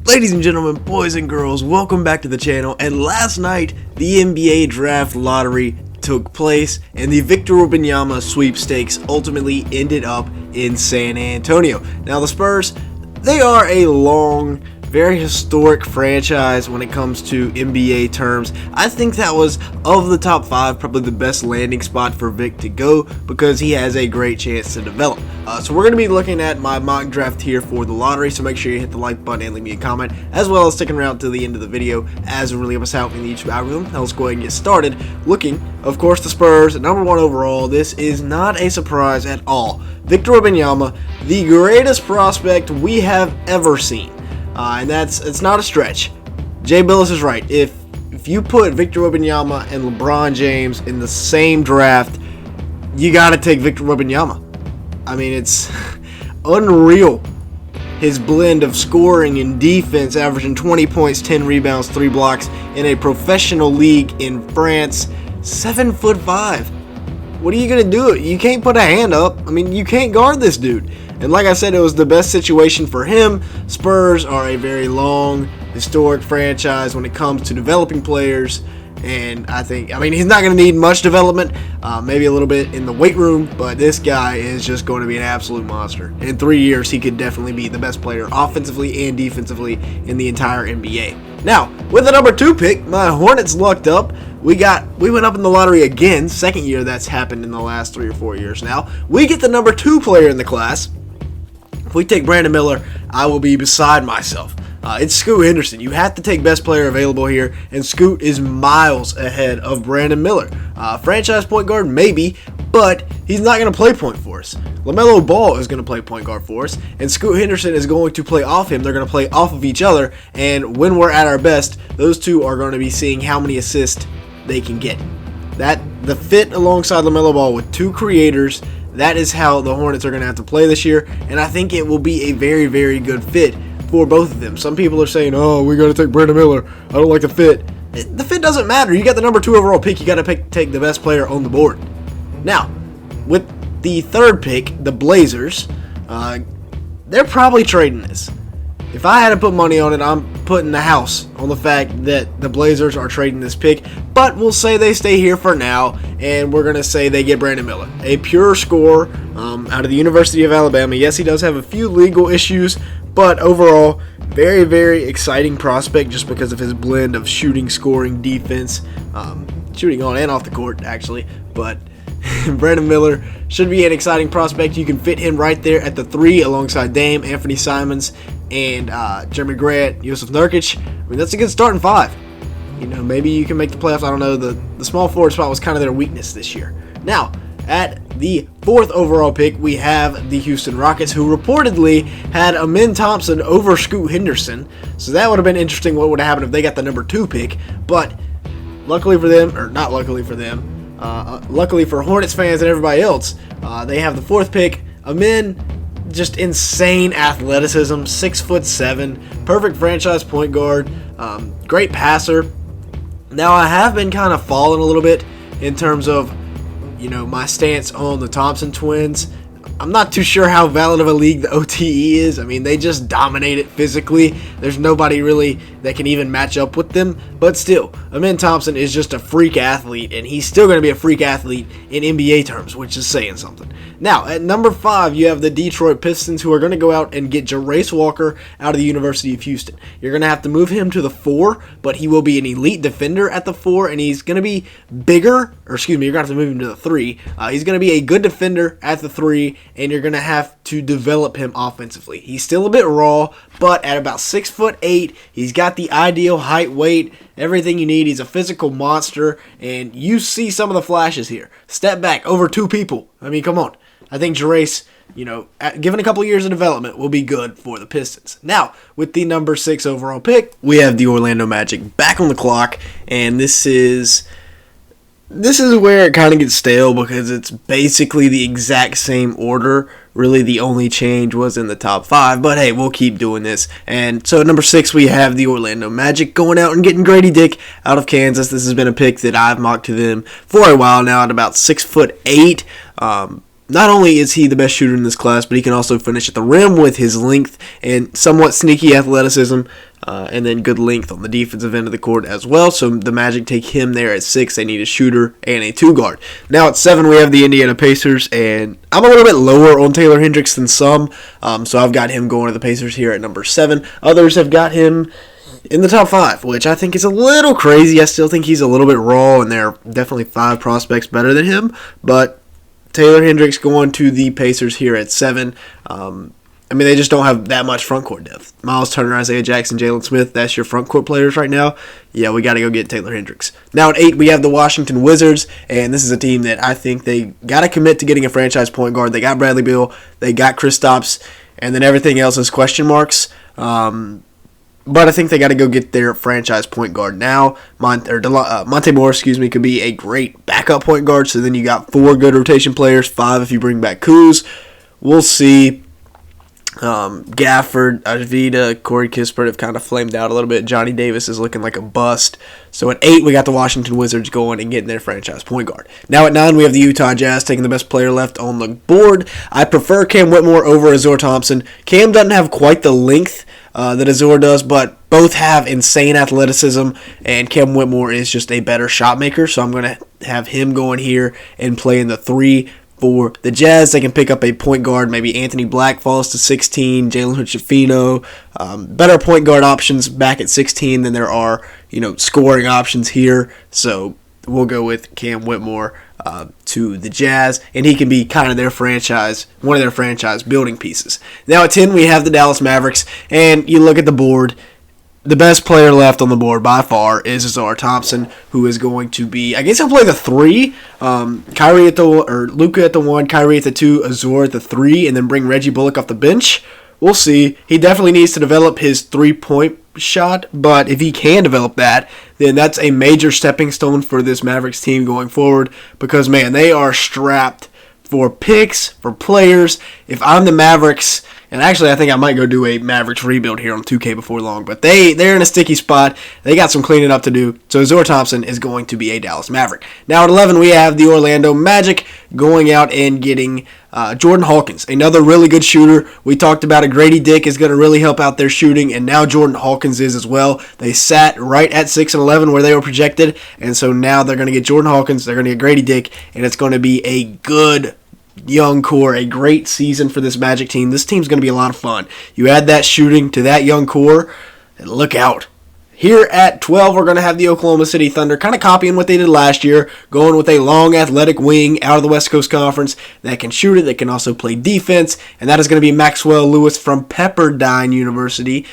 Ladies and gentlemen, boys and girls, welcome back to the channel. And last night, the NBA Draft Lottery took place, and the Victor Webenyama sweepstakes ultimately ended up in San Antonio. Now, the Spurs, they are a long, very historic franchise when it comes to NBA terms. I think that was, of the top 5, probably the best landing spot for Vic to go because he has a great chance to develop. So we're going to be looking at my mock draft here for the lottery, so make sure you hit the like button and leave me a comment, as well as sticking around to the end of the video, as it really helps out in the YouTube algorithm. Now let's go ahead and get started. Looking, of course, the Spurs, number 1 overall. This is not a surprise at all. Victor Webenyama, the greatest prospect we have ever seen. And it's not a stretch. Jay Billis is right. If you put Victor Webenyama and LeBron James in the same draft, you got to take Victor Webenyama. I mean, it's unreal. His blend of scoring and defense, averaging 20 points, 10 rebounds, 3 blocks in a professional league in France. 7'5". What are you going to do? You can't put a hand up. I mean, you can't guard this dude. And like I said, it was the best situation for him. Spurs are a very long, historic franchise when it comes to developing players. And I mean, he's not going to need much development, maybe a little bit in the weight room, but this guy is just going to be an absolute monster. In 3 years, he could definitely be the best player offensively and defensively in the entire NBA. Now, with the number 2 pick, my Hornets lucked up. We went up in the lottery again, second year that's happened in the last 3 or 4 years now. We get the number 2 player in the class. If we take Brandon Miller, I will be beside myself. It's Scoot Henderson. You have to take best player available here, and Scoot is miles ahead of Brandon Miller. Franchise point guard, maybe, but he's not going to play point for us. LaMelo Ball is going to play point guard for us, and Scoot Henderson is going to play off him. They're going to play off of each other, and when we're at our best, those two are going to be seeing how many assists they can get. The fit alongside LaMelo Ball with 2 creators, that is how the Hornets are going to have to play this year, and I think it will be a very, very good fit for both of them. Some people are saying, oh, we got to take Brandon Miller. I don't like the fit. The fit doesn't matter. You got the number 2 overall pick. You got to take the best player on the board. Now, with the 3rd pick, the Blazers, they're probably trading this. If I had to put money on it, I'm putting the house on the fact that the Blazers are trading this pick. But we'll say they stay here for now, and we're going to say they get Brandon Miller, a pure scorer out of the University of Alabama. Yes, he does have a few legal issues, but overall, very, very exciting prospect just because of his blend of shooting, scoring, defense, shooting on and off the court, actually. But Brandon Miller should be an exciting prospect. You can fit him right there at the 3 alongside Dame, Anthony Simons, and Jeremy Grant, Yusuf Nurkic. I mean, that's a good starting 5. You know, maybe you can make the playoffs. I don't know. The small forward spot was kind of their weakness this year. Now, at the 4th overall pick, we have the Houston Rockets, who reportedly had Amen Thompson over Scoot Henderson. So that would have been interesting what would have happened if they got the number 2 pick. But luckily for them, or not luckily for them, luckily for Hornets fans and everybody else, they have the 4th pick. Amen, just insane athleticism, 6'7", perfect franchise point guard, great passer. Now, I have been kind of falling a little bit in terms of, you know, my stance on the Thompson twins. I'm not too sure how valid of a league the OTE is. I mean, they just dominate it physically. There's nobody really that can even match up with them. But still, Amen Thompson is just a freak athlete, and he's still going to be a freak athlete in NBA terms, which is saying something. Now, at number 5, you have the Detroit Pistons, who are going to go out and get Jarace Walker out of the University of Houston. You're going to have to move him to the 4, but he will be an elite defender at the 4, and he's going to be bigger, or excuse me, you're going to have to move him to the 3. He's going to be a good defender at the 3, and you're going to have to develop him offensively. He's still a bit raw, but at about 6'8", he's got the ideal height, weight, everything you need. He's a physical monster, and you see some of the flashes here. Step back over 2 people. I mean, come on. I think Jarace, you know, given a couple years of development, will be good for the Pistons. Now, with the number 6 overall pick, we have the Orlando Magic back on the clock, and this is where it kind of gets stale because it's basically the exact same order. Really, the only change was in the top 5, but hey, we'll keep doing this. And so at number 6, we have the Orlando Magic going out and getting Grady Dick out of Kansas. This has been a pick that I've mocked to them for a while now at about 6'8". not only is he the best shooter in this class, but he can also finish at the rim with his length and somewhat sneaky athleticism, and then good length on the defensive end of the court as well. So the Magic take him there at 6. They need a shooter and a 2 guard. Now at 7, we have the Indiana Pacers, and I'm a little bit lower on Taylor Hendricks than some, so I've got him going to the Pacers here at number 7. Others have got him in the top 5, which I think is a little crazy. I still think he's a little bit raw, and there are definitely 5 prospects better than him, but Taylor Hendricks going to the Pacers here at 7. They just don't have that much front court depth. Miles Turner, Isaiah Jackson, Jalen Smith, that's your front court players right now. Yeah, we got to go get Taylor Hendricks. Now at 8, we have the Washington Wizards, and this is a team that I think they got to commit to getting a franchise point guard. They got Bradley Beal, they got Kristaps, and then everything else is question marks. But I think they got to go get their franchise point guard now. Monte Morris, could be a great backup point guard. So then you got 4 good rotation players, 5 if you bring back Kuz. We'll see. Gafford, Avdija, Corey Kispert have kind of flamed out a little bit. Johnny Davis is looking like a bust. So at 8, we got the Washington Wizards going and getting their franchise point guard. Now at 9, we have the Utah Jazz taking the best player left on the board. I prefer Cam Whitmore over Azor Thompson. Cam doesn't have quite the length that Azor does, but both have insane athleticism, and Cam Whitmore is just a better shot maker, so I'm going to have him going here and playing the 3 for the Jazz. They can pick up a point guard. Maybe Anthony Black falls to 16, Jalen Hood-Schifino. Better point guard options back at 16 than there are, scoring options here, so we'll go with Cam Whitmore to the Jazz, and he can be kind of one of their franchise building pieces. Now at 10, we have the Dallas Mavericks, and you look at the board, the best player left on the board by far is Azar Thompson, who is going to be, I guess he'll play the 3, Luka at the 1, Kyrie at the 2, Azor at the 3, and then bring Reggie Bullock off the bench. We'll see. He definitely needs to develop his 3-point shot, but if he can develop that, then that's a major stepping stone for this Mavericks team going forward, because, man, they are strapped for picks, for players. If I'm the Mavericks, and actually I think I might go do a Mavericks rebuild here on 2K before long, but they're in a sticky spot. They got some cleaning up to do, so Azor Thompson is going to be a Dallas Maverick. Now at 11, we have the Orlando Magic going out and getting Jordan Hawkins, another really good shooter. We talked about it. Grady Dick is going to really help out their shooting, and now Jordan Hawkins is as well. They sat right at 6 and 11 where they were projected, and so now they're going to get Jordan Hawkins, they're going to get Grady Dick, and it's going to be a good young core, a great season for this Magic team. This team's going to be a lot of fun. You add that shooting to that young core, and look out. Here at 12, we're going to have the Oklahoma City Thunder, kind of copying what they did last year, going with a long athletic wing out of the West Coast Conference that can shoot it, that can also play defense, and that is going to be Maxwell Lewis from Pepperdine University.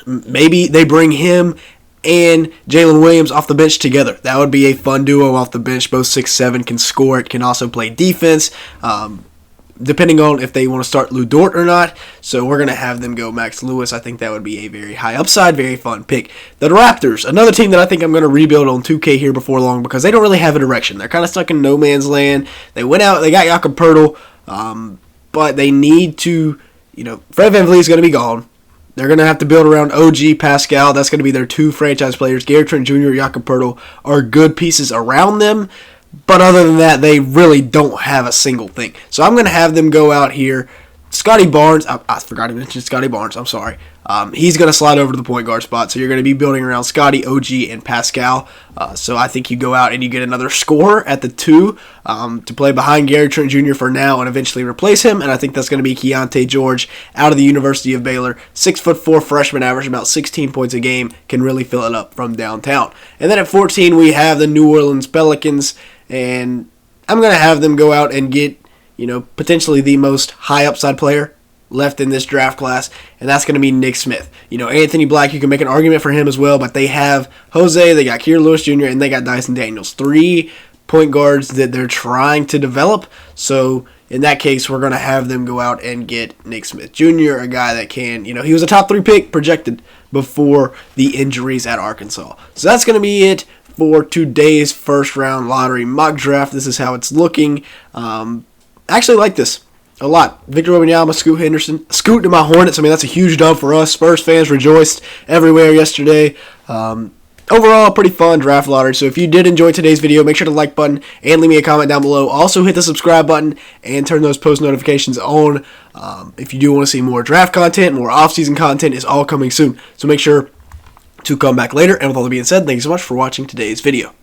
Maybe they bring him and Jalen Williams off the bench together. That would be a fun duo off the bench. Both 6'7", can score it, can also play defense, depending on if they want to start Lou Dort or not. So we're going to have them go Max Lewis. I think that would be a very high upside, very fun pick. The Raptors, another team that I think I'm going to rebuild on 2K here before long, because they don't really have a direction. They're kind of stuck in no man's land. They went out, they got Jakob Poeltl, but they need to, Fred VanVleet is going to be gone. They're going to have to build around OG, Pascal. That's going to be their 2 franchise players. Gary Trent Jr., Jakob Poeltl are good pieces around them. But other than that, they really don't have a single thing. So I'm going to have them go out here. Scotty Barnes, I forgot to mention Scotty Barnes, I'm sorry. He's going to slide over to the point guard spot. So you're going to be building around Scotty, OG, and Pascal. So I think you go out and you get another scorer at the 2 to play behind Gary Trent Jr. for now and eventually replace him. And I think that's going to be Keontae George out of the University of Baylor. 6'4" freshman, average about 16 points a game. Can really fill it up from downtown. And then at 14, we have the New Orleans Pelicans. And I'm going to have them go out and get, potentially the most high upside player left in this draft class, and that's going to be Nick Smith. Anthony Black, you can make an argument for him as well, but they have Jose, they got Keir Lewis Jr., and they got Dyson Daniels. 3 point guards that they're trying to develop, so in that case, we're going to have them go out and get Nick Smith Jr., a guy that can, he was a top 3 pick projected before the injuries at Arkansas. So that's going to be it for today's first round lottery mock draft. This is how it's looking. I actually like this a lot. Victor Webenyama, Scoot Henderson, Scoot to my Hornets. That's a huge dub for us. Spurs fans rejoiced everywhere yesterday. overall, a pretty fun draft lottery. So if you did enjoy today's video, make sure to like button and leave me a comment down below. Also, hit the subscribe button and turn those post notifications on. If you do want to see more draft content, more off-season content is all coming soon. So make sure to come back later. And with all that being said, thank you so much for watching today's video.